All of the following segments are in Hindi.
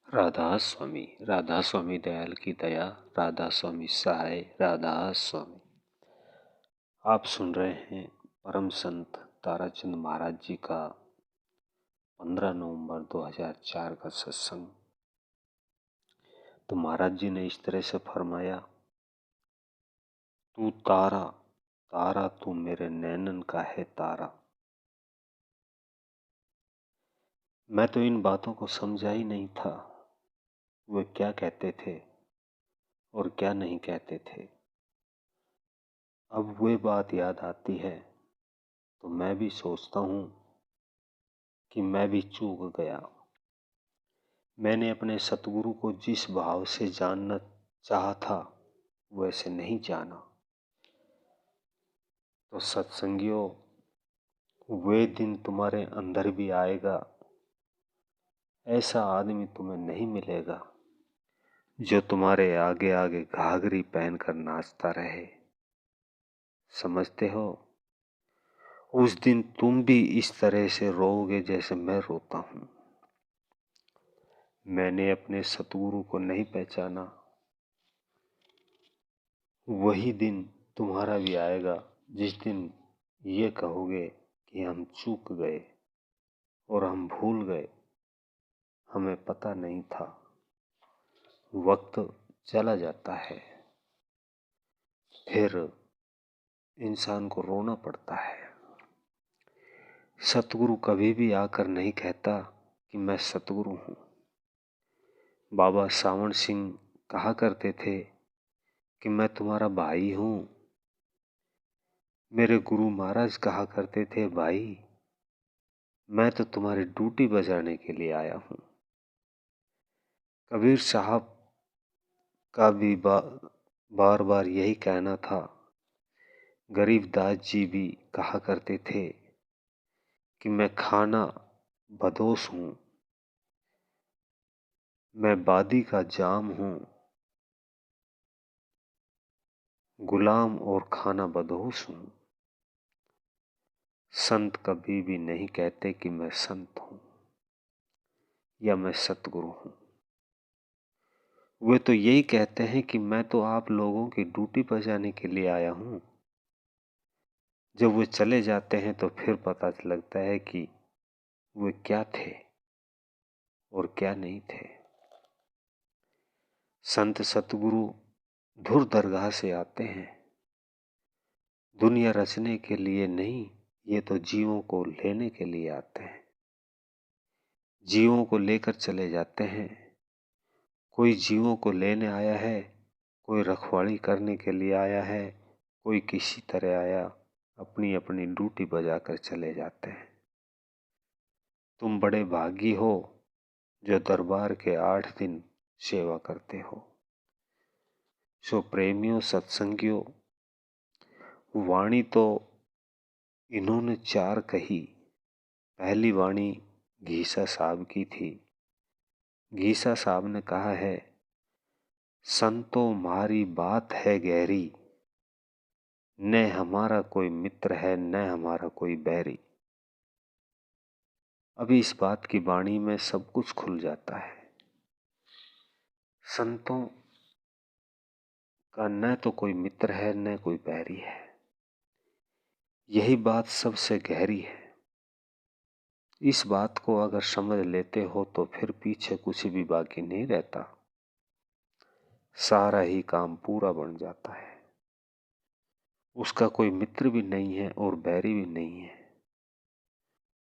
राधा स्वामी दयाल की दया, राधा स्वामी सहाय, राधा स्वामी। आप सुन रहे हैं परम संत ताराचंद महाराज जी का 15 नवंबर 2004 का सत्संग। तो महाराज जी ने इस तरह से फरमाया, तू तारा तारा तू मेरे नैनन का है तारा। मैं तो इन बातों को समझा ही नहीं था, वे क्या कहते थे और क्या नहीं कहते थे। अब वे बात याद आती है तो मैं भी सोचता हूँ कि मैं भी चूक गया। मैंने अपने सतगुरु को जिस भाव से जानना चाहा था वैसे नहीं जाना। तो सत्संगियों, वे दिन तुम्हारे अंदर भी आएगा। ऐसा आदमी तुम्हें नहीं मिलेगा जो तुम्हारे आगे आगे घाघरी पहनकर नाचता रहे। समझते हो? उस दिन तुम भी इस तरह से रोओगे जैसे मैं रोता हूं। मैंने अपने सतगुरु को नहीं पहचाना। वही दिन तुम्हारा भी आएगा जिस दिन ये कहोगे कि हम चूक गए और हम भूल गए, हमें पता नहीं था। वक्त चला जाता है, फिर इंसान को रोना पड़ता है। सतगुरु कभी भी आकर नहीं कहता कि मैं सतगुरु हूं। बाबा सावण सिंह कहा करते थे कि मैं तुम्हारा भाई हूं। मेरे गुरु महाराज कहा करते थे, भाई मैं तो तुम्हारी ड्यूटी बजाने के लिए आया हूं। कबीर साहब का भी बार बार यही कहना था। गरीबदास जी भी कहा करते थे कि मैं खाना बदोश हूं, मैं बादी का जाम हूं, गुलाम और खाना बदोश हूं। संत कभी भी नहीं कहते कि मैं संत हूं या मैं सतगुरु हूं। वे तो यही कहते हैं कि मैं तो आप लोगों की ड्यूटी बजाने के लिए आया हूं। जब वे चले जाते हैं तो फिर पता लगता है कि वे क्या थे और क्या नहीं थे। संत सतगुरु धुर दरगाह से आते हैं, दुनिया रचने के लिए नहीं, ये तो जीवों को लेने के लिए आते हैं। जीवों को लेकर चले जाते हैं। कोई जीवों को लेने आया है, कोई रखवाली करने के लिए आया है, कोई किसी तरह आया, अपनी अपनी ड्यूटी बजाकर चले जाते हैं। तुम बड़े भागी हो जो दरबार के 8 दिन सेवा करते हो। सो प्रेमियों, सत्संगियों, वाणी तो इन्होंने 4 कही। पहली वाणी घीसा साहब की थी। घीसा साहब ने कहा है, संतों हमारी बात है गहरी, न हमारा कोई मित्र है न हमारा कोई बैरी। अभी इस बात की वाणी में सब कुछ खुल जाता है। संतों का न तो कोई मित्र है न कोई बैरी है। यही बात सबसे गहरी है। इस बात को अगर समझ लेते हो तो फिर पीछे कुछ भी बाकी नहीं रहता। सारा ही काम पूरा बन जाता है। उसका कोई मित्र भी नहीं है और बैरी भी नहीं है,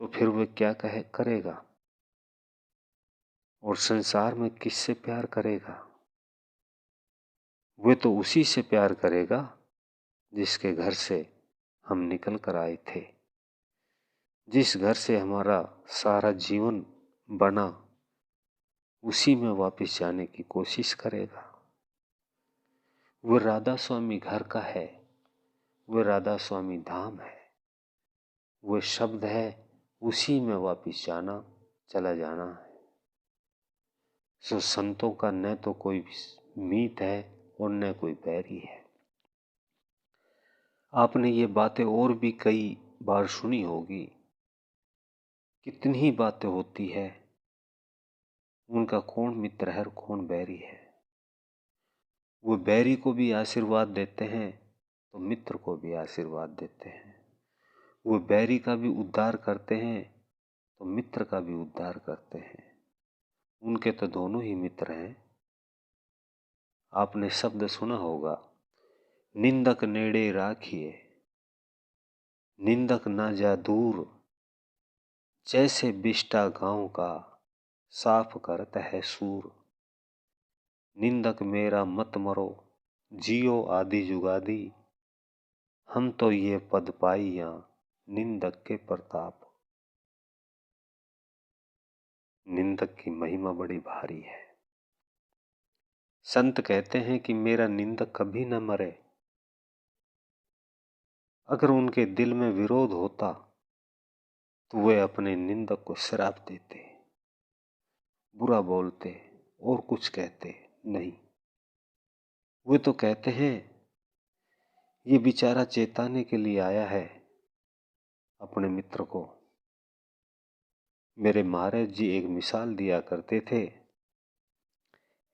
तो फिर वह क्या करेगा और संसार में किससे प्यार करेगा? वह तो उसी से प्यार करेगा जिसके घर से हम निकल कर आए थे, जिस घर से हमारा सारा जीवन बना, उसी में वापस जाने की कोशिश करेगा। वह राधा स्वामी घर का है, वह राधा स्वामी धाम है, वह शब्द है, उसी में वापस जाना, चला जाना है। सो संतों का न तो कोई मीत है और न कोई बैरी है। आपने ये बातें और भी कई बार सुनी होगी। कितनी ही बातें होती है, उनका कौन मित्र है और कौन बैरी है। वो बैरी को भी आशीर्वाद देते हैं तो मित्र को भी आशीर्वाद देते हैं। वो बैरी का भी उद्धार करते हैं तो मित्र का भी उद्धार करते हैं। उनके तो दोनों ही मित्र हैं। आपने शब्द सुना होगा, निंदक नेड़े राखिए, निंदक ना जा दूर, जैसे बिष्टा गांव का साफ करता है सूर। निंदक मेरा मत मरो, जियो आदि जुगादी, हम तो ये पद पाइया निंदक के प्रताप। निंदक की महिमा बड़ी भारी है। संत कहते हैं कि मेरा निंदक कभी न मरे। अगर उनके दिल में विरोध होता तो वे अपने निंदक को श्राप देते, बुरा बोलते और कुछ कहते नहीं। वे तो कहते हैं ये बेचारा चेताने के लिए आया है अपने मित्र को। मेरे महाराज जी एक मिसाल दिया करते थे।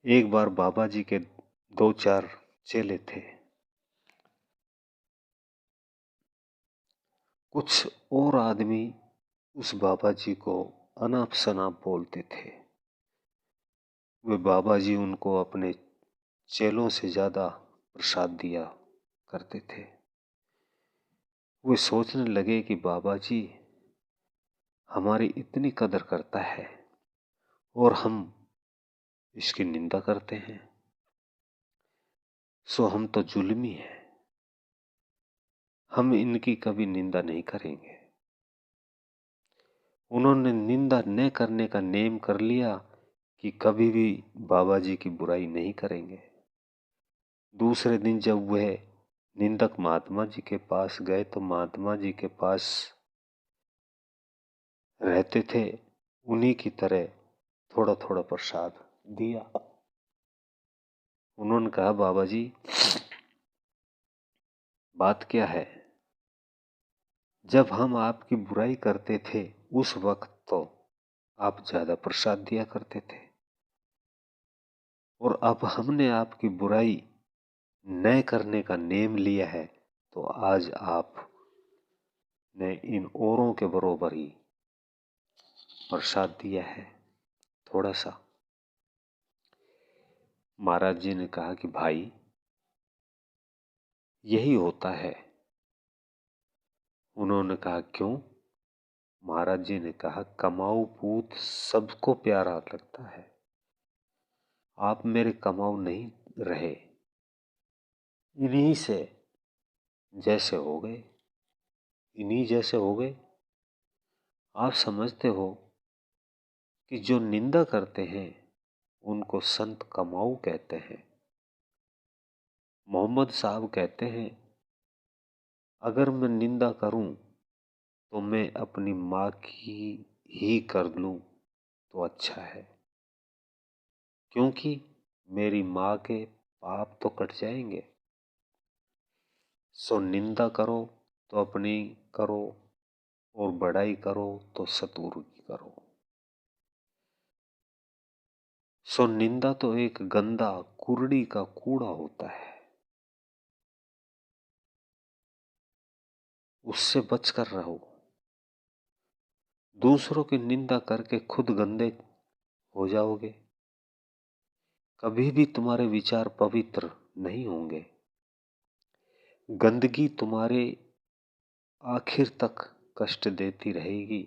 एक बार बाबा जी के 2-4 चेले थे। कुछ और आदमी उस बाबा जी को अनाप शनाप बोलते थे। वे बाबा जी उनको अपने चेलों से ज्यादा प्रसाद दिया करते थे। वे सोचने लगे कि बाबा जी हमारी इतनी कदर करता है और हम इसकी निंदा करते हैं, सो हम तो जुल्मी हैं, हम इनकी कभी निंदा नहीं करेंगे। उन्होंने निंदा न करने का नेम कर लिया कि कभी भी बाबा जी की बुराई नहीं करेंगे। दूसरे दिन जब वह निंदक महात्मा जी के पास गए तो महात्मा जी के पास रहते थे, उन्हीं की तरह थोड़ा थोड़ा प्रसाद दिया। उन्होंने कहा बाबा जी बात क्या है। जब हम आपकी बुराई करते थे उस वक्त तो आप ज्यादा प्रसाद दिया करते थे, और अब हमने आपकी बुराई न करने का नेम लिया है तो आज आप ने इन औरों के बरोबर ही प्रसाद दिया है, थोड़ा सा। महाराज जी ने कहा कि भाई यही होता है। उन्होंने कहा क्यों। महाराज जी ने कहा कमाऊ पूत सबको प्यारा लगता है। आप मेरे कमाऊ नहीं रहे, इन्हीं से जैसे हो गए, इन्हीं जैसे हो गए। आप समझते हो कि जो निंदा करते हैं उनको संत कमाऊ कहते हैं। मोहम्मद साहब कहते हैं अगर मैं निंदा करूं तो मैं अपनी माँ की ही कर लूं तो अच्छा है, क्योंकि मेरी माँ के पाप तो कट जाएंगे। सो निंदा करो तो अपनी करो और बड़ाई करो तो सतगुरु की करो। सो निंदा तो एक गंदा कुर्डी का कूड़ा होता है, उससे बचकर रहो। दूसरों की निंदा करके खुद गंदे हो जाओगे, कभी भी तुम्हारे विचार पवित्र नहीं होंगे। गंदगी तुम्हारे आखिर तक कष्ट देती रहेगी।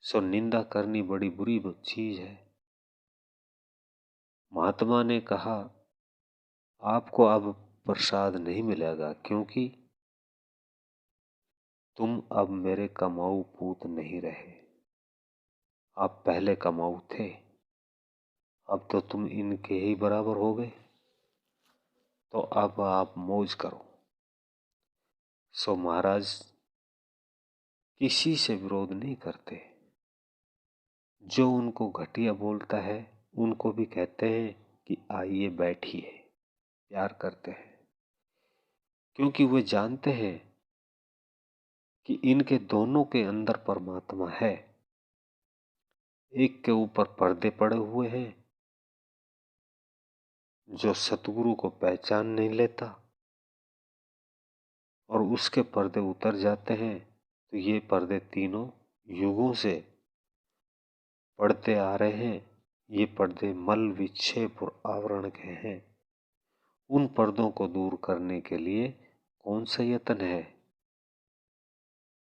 सो निंदा करनी बड़ी बुरी चीज है। महात्मा ने कहा आपको अब प्रसाद नहीं मिलेगा, क्योंकि तुम अब मेरे कमाऊ पूत नहीं रहे। आप पहले कमाऊ थे, अब तो तुम इनके ही बराबर हो गए, तो अब आप मौज करो। सो महाराज किसी से विरोध नहीं करते। जो उनको घटिया बोलता है उनको भी कहते हैं कि आइए बैठिए, प्यार करते हैं, क्योंकि वे जानते हैं कि इनके दोनों के अंदर परमात्मा है। एक के ऊपर पर्दे पड़े हुए हैं जो सतगुरु को पहचान नहीं लेता, और उसके पर्दे उतर जाते हैं तो ये पर्दे तीनों युगों से पड़ते आ रहे हैं। ये पर्दे मल विक्षेप और आवरण के हैं। उन पर्दों को दूर करने के लिए कौन सा यत्न है?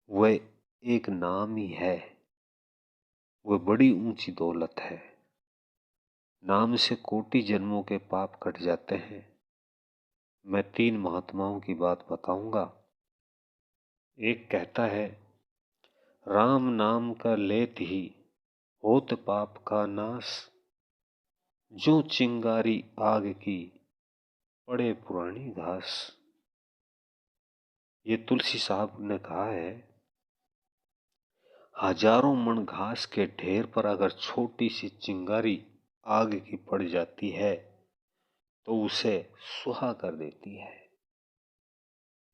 वह एक नाम ही है। वह बड़ी ऊंची दौलत है। नाम से कोटि जन्मों के पाप कट जाते हैं। मैं 3 महात्माओं की बात बताऊंगा। एक कहता है, राम नाम का लेत ही होत पाप का नाश, जो चिंगारी आग की पड़े पुरानी घास। ये तुलसी साहब ने कहा है, हजारों मन घास के ढेर पर अगर छोटी सी चिंगारी आग की पड़ जाती है तो उसे सुहा कर देती है।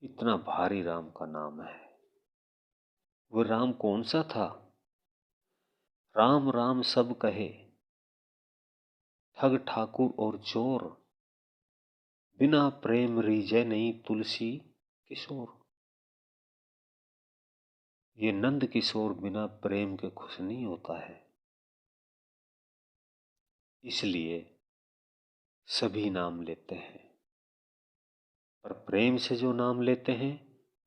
इतना भारी राम का नाम है। वह राम कौन सा था? राम राम सब कहे, ठग ठाकुर और चोर, बिना प्रेम रीझे नहीं तुलसी किशोर। ये नंद किशोर बिना प्रेम के खुश नहीं होता है। इसलिए सभी नाम लेते हैं, पर प्रेम से जो नाम लेते हैं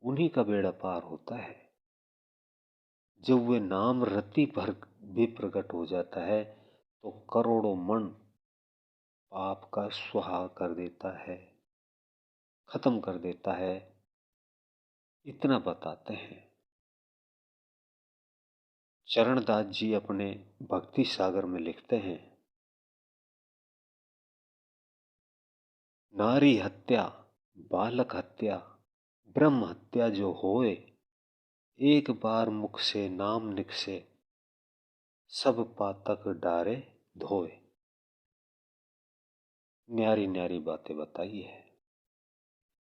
उन्हीं का बेड़ा पार होता है। जब वे नाम रति भर भी प्रकट हो जाता है तो करोड़ों मन पाप का सुहा कर देता है, खत्म कर देता है। इतना बताते हैं। चरणदास जी अपने भक्ति सागर में लिखते हैं, नारी हत्या, बालक हत्या, ब्रह्म हत्या जो होए, एक बार मुख से नाम निकसे, सब पातक डारे धोए। न्यारी न्यारी बातें बताई है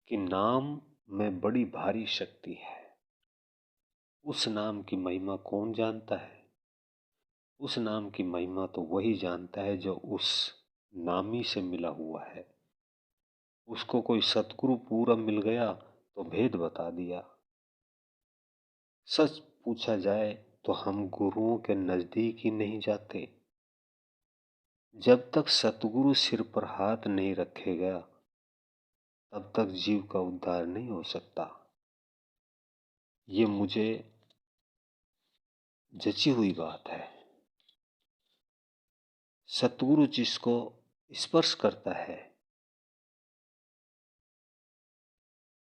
कि नाम में बड़ी भारी शक्ति है। उस नाम की महिमा कौन जानता है? उस नाम की महिमा तो वही जानता है जो उस नामी से मिला हुआ है। उसको कोई सतगुरु पूरा मिल गया तो भेद बता दिया। सच पूछा जाए तो हम गुरुओं के नजदीक ही नहीं जाते। जब तक सतगुरु सिर पर हाथ नहीं रखेगा तब तक जीव का उद्धार नहीं हो सकता। ये मुझे जची हुई बात है। सतगुरु जिसको स्पर्श करता है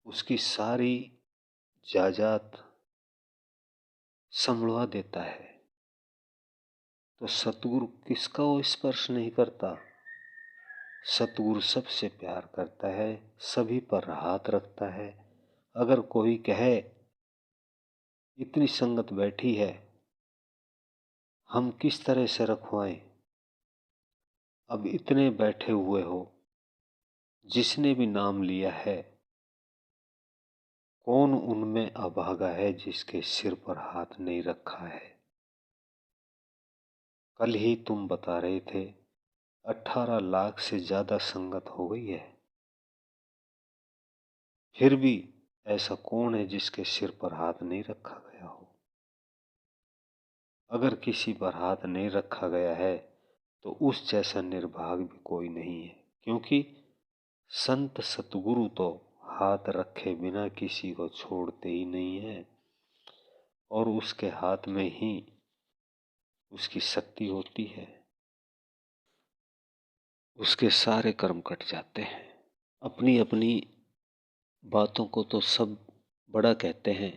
उसकी सारी जायदाद संभलवा देता है। तो सतगुरु किसका वो स्पर्श नहीं करता? सतगुरु सबसे प्यार करता है, सभी पर हाथ रखता है। अगर कोई कहे इतनी संगत बैठी है, हम किस तरह से रखवाएं? अब इतने बैठे हुए हो, जिसने भी नाम लिया है, कौन उनमें अभागा है जिसके सिर पर हाथ नहीं रखा है? कल ही तुम बता रहे थे 18 लाख से ज्यादा संगत हो गई है। फिर भी ऐसा कौन है जिसके सिर पर हाथ नहीं रखा गया हो? अगर किसी पर हाथ नहीं रखा गया है तो उस जैसा निर्भाग भी कोई नहीं है। क्योंकि संत सतगुरु तो हाथ रखे बिना किसी को छोड़ते ही नहीं है, और उसके हाथ में ही उसकी शक्ति होती है। उसके सारे कर्म कट जाते हैं। अपनी अपनी बातों को तो सब बड़ा कहते हैं,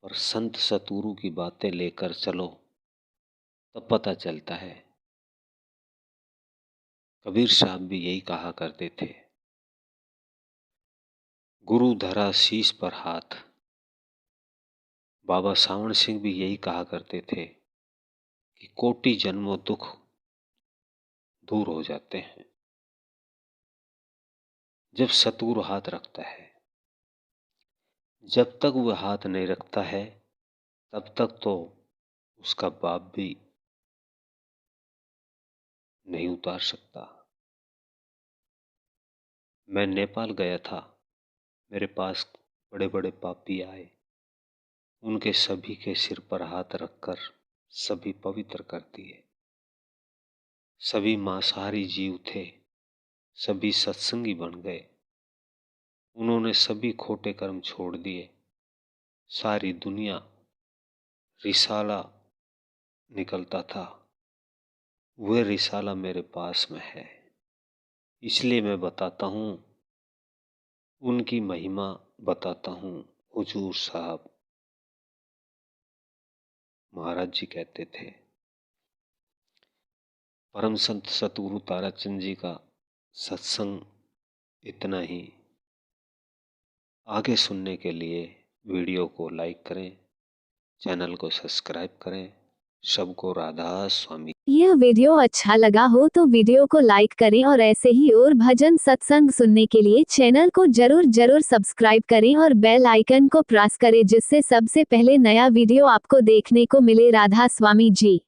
पर संत सतगुरु की बातें लेकर चलो तब पता चलता है। कबीर साहब भी यही कहा करते थे, गुरु धरा शीश पर हाथ। बाबा सावण सिंह भी यही कहा करते थे कि कोटि जन्मों दुख दूर हो जाते हैं जब सतगुरु हाथ रखता है। जब तक वह हाथ नहीं रखता है तब तक तो उसका बाप भी नहीं उतार सकता। मैं नेपाल गया था, मेरे पास बड़े बड़े पापी आए, उनके सभी के सिर पर हाथ रखकर सभी पवित्र कर दिए। सभी मांसाहारी जीव थे, सभी सत्संगी बन गए। उन्होंने सभी खोटे कर्म छोड़ दिए। सारी दुनिया रिसाला निकलता था, वह रिसाला मेरे पास में है, इसलिए मैं बताता हूँ, उनकी महिमा बताता हूँ। हुजूर साहब महाराज जी कहते थे, परम संत सतगुरु ताराचंद जी का सत्संग इतना ही। आगे सुनने के लिए वीडियो को लाइक करें, चैनल को सब्सक्राइब करें। सबको राधा स्वामी। यह वीडियो अच्छा लगा हो तो वीडियो को लाइक करें और ऐसे ही और भजन सत्संग सुनने के लिए चैनल को जरूर सब्सक्राइब करें और बेल आइकन को प्रेस करें, जिससे सबसे पहले नया वीडियो आपको देखने को मिले। राधा स्वामी जी।